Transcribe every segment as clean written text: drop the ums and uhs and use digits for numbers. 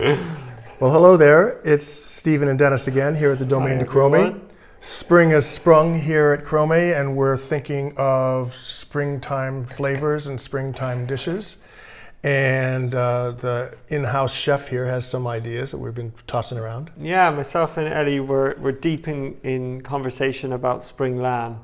Well, hello there. It's Stephen and Dennis again here at the Domaine de Cromey. Spring has sprung here at Cromey, and we're thinking of springtime flavors and springtime dishes. And the in-house chef here has some ideas that we've been tossing around. Yeah, myself and Ellie were deep in conversation about spring lamb.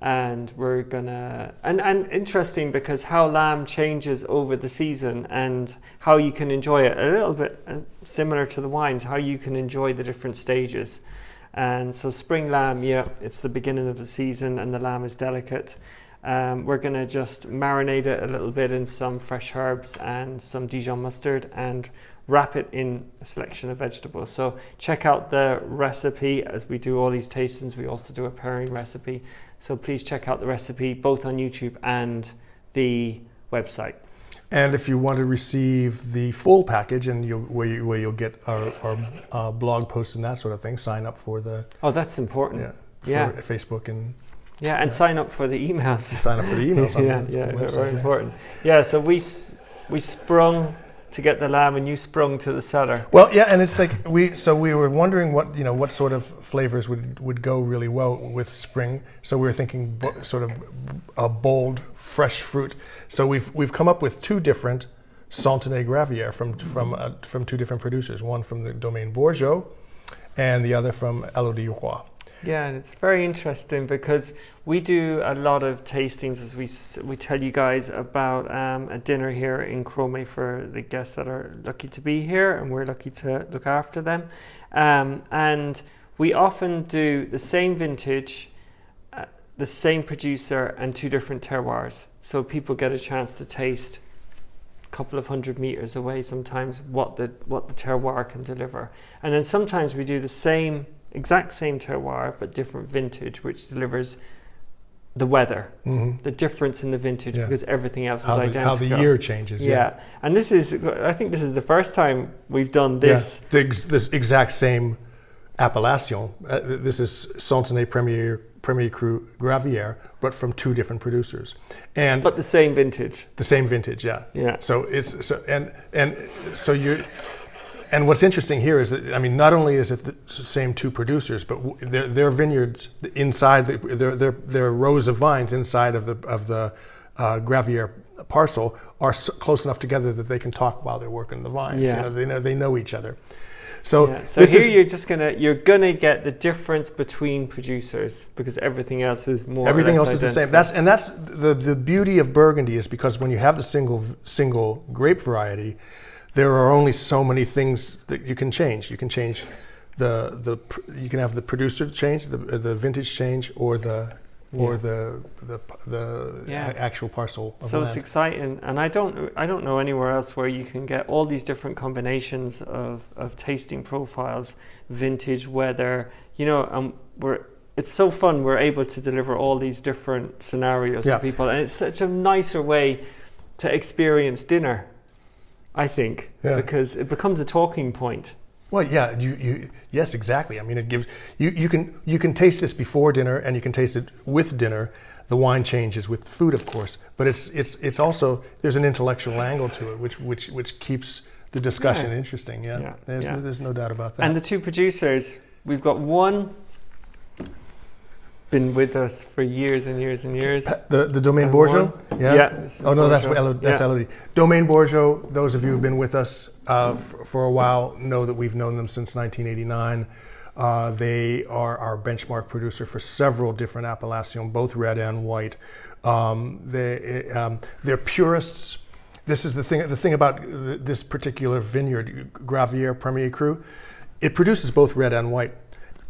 And we're gonna, and interesting because how lamb changes over the season and how you can enjoy it, a little bit similar to the wines, how you can enjoy the different stages. And so spring lamb, yeah, it's the beginning of the season and the lamb is delicate. We're gonna just marinate it a little bit in some fresh herbs and some Dijon mustard and wrap it in a selection of vegetables. So check out the recipe. As we do all these tastings, we also do a pairing recipe. So please check out the recipe both on YouTube and the website. And if you want to receive the full package and where you'll get our blog posts and that sort of thing, sign up for the... Oh, that's important. Yeah, for Facebook and... Yeah, and sign up for the emails. Sign up for the emails on the website. Very important. Yeah, so we sprung to get the lamb and you sprung to the cellar. Well, yeah, and it's like we were wondering what sort of flavors would go really well with spring. So we were thinking sort of a bold, fresh fruit. So we've come up with two different Santenay Gravières from two different producers. One from the Domaine Borgeot, and the other from Élodie. Yeah, and it's very interesting because we do a lot of tastings, as we tell you guys about a dinner here in Cromey for the guests that are lucky to be here, and we're lucky to look after them. And we often do the same vintage, the same producer, and two different terroirs. So people get a chance to taste a couple of 100 meters away sometimes what the terroir can deliver. And then sometimes we do the exact same terroir but different vintage, which delivers the weather, the difference in the vintage, because everything else is identical. How the year changes. Yeah, and I think this is the first time we've done this. Yeah, this exact same appellation. This is Santenay 1er Cru Gravieres, but from two different producers, but the same vintage. The same vintage, yeah. Yeah. So And what's interesting here is that, I mean, not only is it the same two producers, but their vineyards inside, their rows of vines inside of the Gravières parcel are close enough together that they can talk while they're working the vines. Yeah. They know each other. So you're gonna get the difference between producers because everything else is more. Everything else is the same. That's the beauty of Burgundy, is because when you have the single grape variety, there are only so many things that you can change. You can change you can have the producer change, the vintage change, or the actual parcel of land. It's exciting, and I don't know anywhere else where you can get all these different combinations of tasting profiles, vintage, weather. It's so fun. We're able to deliver all these different scenarios to people, and it's such a nicer way to experience dinner, I think, because it becomes a talking point. Well, yeah, yes, exactly. I mean, it gives you can taste this before dinner, and you can taste it with dinner. The wine changes with food, of course, but it's also, there's an intellectual angle to it, which keeps the discussion interesting. Yeah. There's no doubt about that. And the two producers, we've got one been with us for years and years and years. The Domaine Borgeot? Yeah. Oh no, that's Élodie. Domaine Borgeot, those of you who've been with us for a while know that we've known them since 1989. They are our benchmark producer for several different appellations, both red and white. They're purists. This is the thing about this particular vineyard, Gravieres 1er Cru. It produces both red and white.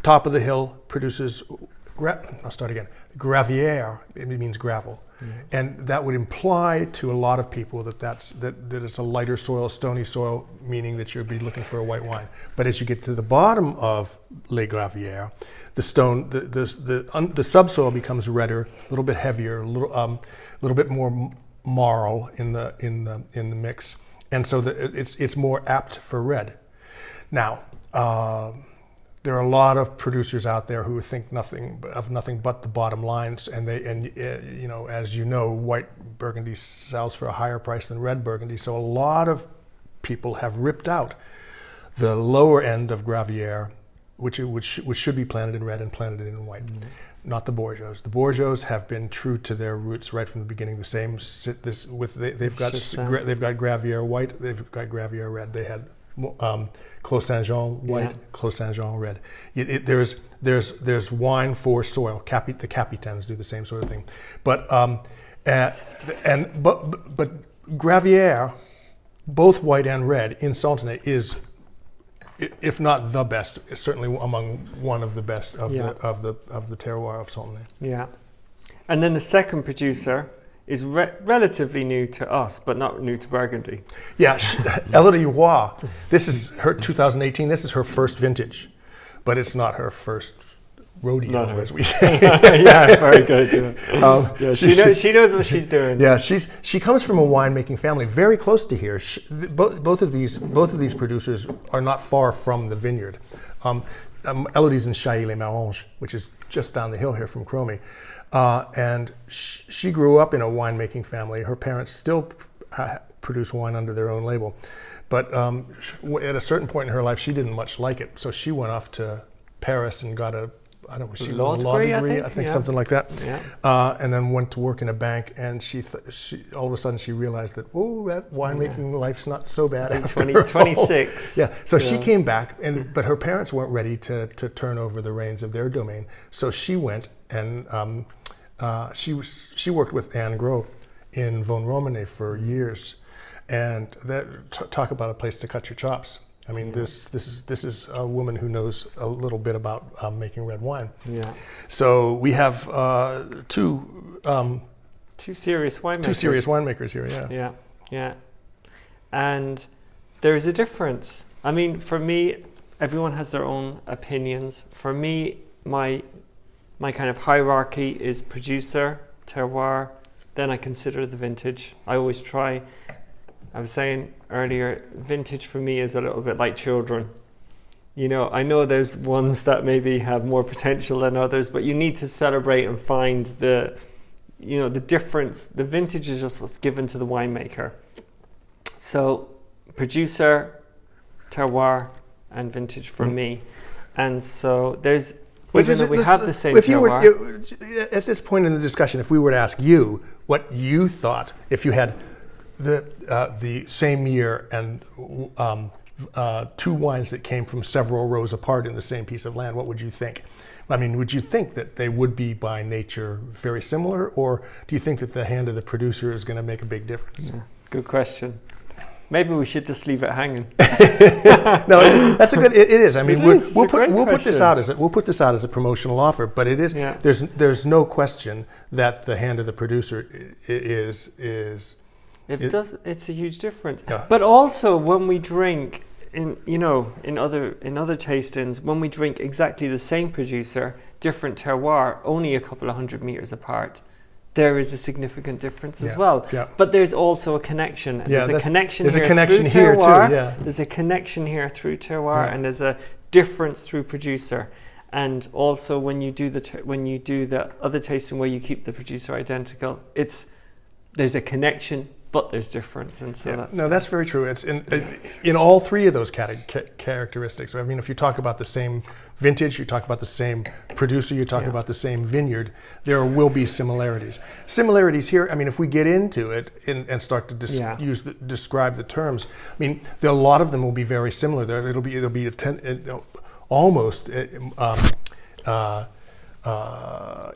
Top of the hill produces, I'll start again. Gravieres, it means gravel. And that would imply to a lot of people that it's a lighter soil, stony soil, meaning that you'd be looking for a white wine. But as you get to the bottom of Les Gravieres, the subsoil becomes redder, a little bit heavier, a little bit more marl in the mix, and so it's more apt for red. Now, there are a lot of producers out there who think nothing but the bottom lines, and as you know, white Burgundy sells for a higher price than red Burgundy. So a lot of people have ripped out the lower end of Gravières, which should be planted in red and planted in white. Not the Borgeots. The Borgeots have been true to their roots right from the beginning. The same they've got Gravières white, they've got Gravières red. They had Clos Saint-Jean white, Clos Saint-Jean red. There's wine for soil. The Capitaines do the same sort of thing, but Gravières, both white and red in Santenay, is, if not the best, certainly among one of the best of the terroir of Santenay. Yeah, and then the second producer is relatively new to us, but not new to Burgundy. Yeah, Élodie Roy. This is her 2018. This is her first vintage, but it's not her first rodeo, as we say. Yeah, very good. Yeah. She knows what she's doing. Yeah, she comes from a winemaking family very close to here. Both of these producers are not far from the vineyard. Élodie's in Chailly-les-Maranges, which is just down the hill here from Cromey. And she grew up in a winemaking family. Her parents still produce wine under their own label. But at a certain point in her life, she didn't much like it. So she went off to Paris and got a law degree, I think something like that. Yeah. And then went to work in a bank, and she all of a sudden she realized that that winemaking life's not so bad after 26. Yeah. So she came back, but her parents weren't ready to turn over the reins of their domain. So she went and she worked with Anne Gros in Von Romanée for years, and talk about a place to cut your chops. I mean, this is a woman who knows a little bit about making red wine. Yeah. So we have two serious winemakers. Two serious winemakers here. Yeah. Yeah. Yeah. And there is a difference. I mean, for me, everyone has their own opinions. For me, my kind of hierarchy is producer, terroir, then I consider the vintage. I always try. I was saying earlier, vintage for me is a little bit like children. You know, I know there's ones that maybe have more potential than others, but you need to celebrate and find the difference. The vintage is just what's given to the winemaker. So producer, terroir, and vintage for me. And so there's, even though we have the same terroir. At this point in the discussion, if we were to ask you what you thought, if you had the same year and two wines that came from several rows apart in the same piece of land, what would you think? I mean, would you think that they would be by nature very similar, or do you think that the hand of the producer is going to make a big difference? Yeah, good question. Maybe we should just leave it hanging. No, that's a good. It is. I mean, we'll put this out as a promotional offer. But it is. Yeah. There's no question that the hand of the producer is. It's a huge difference. Yeah. But also when we drink in other tastings, when we drink exactly the same producer, different terroir, only a couple of 100 meters apart, there is a significant difference as well. Yeah. But there's also a connection. Yeah, there's a connection here through terroir. Too. Yeah. There's a connection here through terroir, and there's a difference through producer. And also when you do the other tasting where you keep the producer identical, there's a connection, but there's difference, and so that's very true. It's in all three of those characteristics. I mean, if you talk about the same vintage, you talk about the same producer, you talk about the same vineyard, there will be similarities. Similarities here. I mean, if we get into it and start to describe the terms, I mean, a lot of them will be very similar. It'll be almost.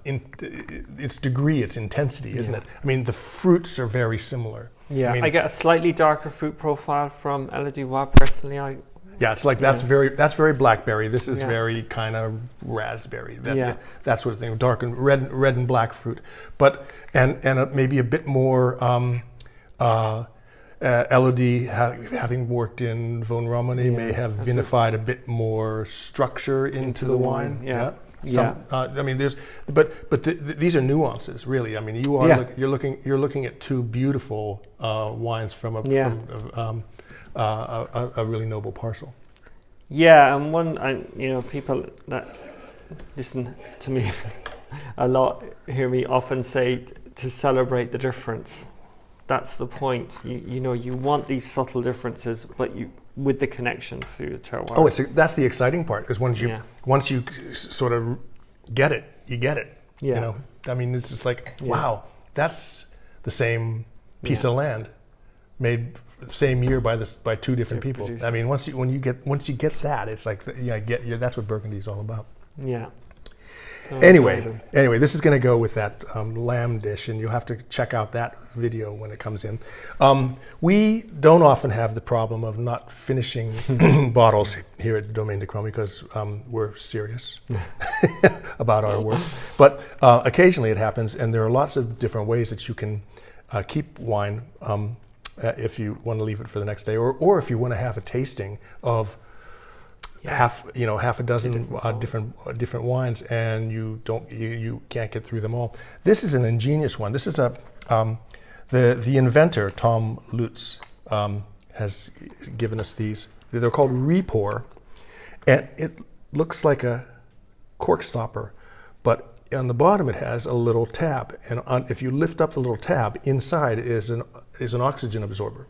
In its degree, its intensity, isn't it? I mean, the fruits are very similar. Yeah, I get a slightly darker fruit profile from Élodie personally. It's like that's very blackberry. This is very kind of raspberry. That sort of thing. Dark and red and black fruit, but and maybe a bit more. Élodie, having worked in Von Romanée, may have vinified a bit more structure into the wine. I mean, these are nuances, really. I mean, you're looking at two beautiful wines from a really noble parcel. Yeah, and people that listen to me a lot hear me often say to celebrate the difference. That's the point. You want these subtle differences, but with the connection through the terroir. Oh, that's the exciting part, is once you sort of get it, you get it. Yeah. You know, I mean, it's just like, wow, that's the same piece of land made the same year by two different people. producers. I mean, once you get that, it's like, that's what Burgundy is all about. Yeah. Anyway, this is going to go with that lamb dish, and you'll have to check out that video when it comes in. We don't often have the problem of not finishing bottles here at Domaine de Cromey because we're serious about our work. But occasionally it happens, and there are lots of different ways that you can keep wine if you want to leave it for the next day, or if you want to have a tasting of half a dozen different wines, and you can't get through them all. This is an ingenious one. This is the inventor Tom Lutz has given us these. They're called REPOUR, and it looks like a cork stopper, but on the bottom it has a little tab, and if you lift up the little tab, inside is an oxygen absorber.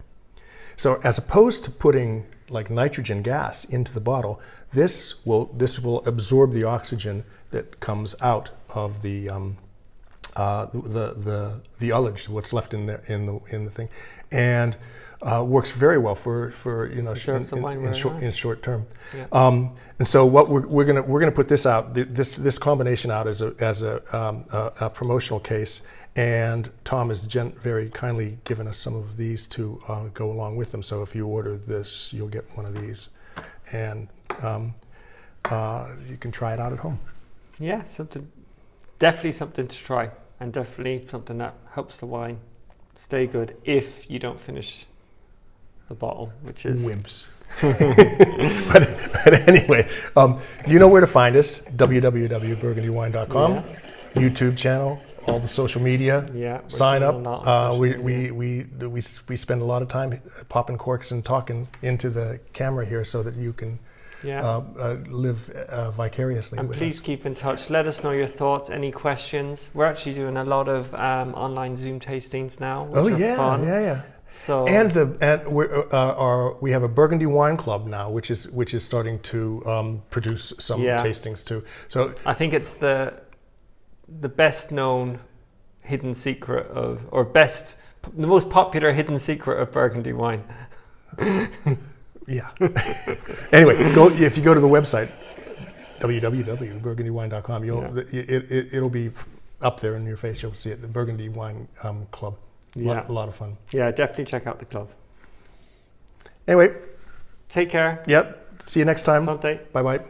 So as opposed to putting like nitrogen gas into the bottle, this will absorb the oxygen that comes out of the ullage, what's left in there in the thing, and works very well for in short term. Yeah. And so what we're gonna put this out, this combination out as a promotional case. And Tom has very kindly given us some of these to go along with them. So if you order this, you'll get one of these, and you can try it out at home. Yeah, definitely something to try, and definitely something that helps the wine stay good if you don't finish the bottle, which is wimps. but anyway, you know where to find us: www.burgundywine.com, YouTube channel. All the social media, sign up. We spend a lot of time popping corks and talking into the camera here so that you can live vicariously. And with please us. Keep in touch. Let us know your thoughts, any questions. We're actually doing a lot of online Zoom tastings now, which are fun. Yeah. So we have a Burgundy wine club now, which is starting to produce some tastings too. So I think it's the best known hidden secret the most popular hidden secret of Burgundy wine. Yeah. Anyway, if you go to the website www.burgundywine.com, it'll be up there in your face. You'll see it. The Burgundy Wine Club. A lot of fun. Yeah, definitely check out the club. Anyway, take care. Yep. See you next time. Santé. Bye bye.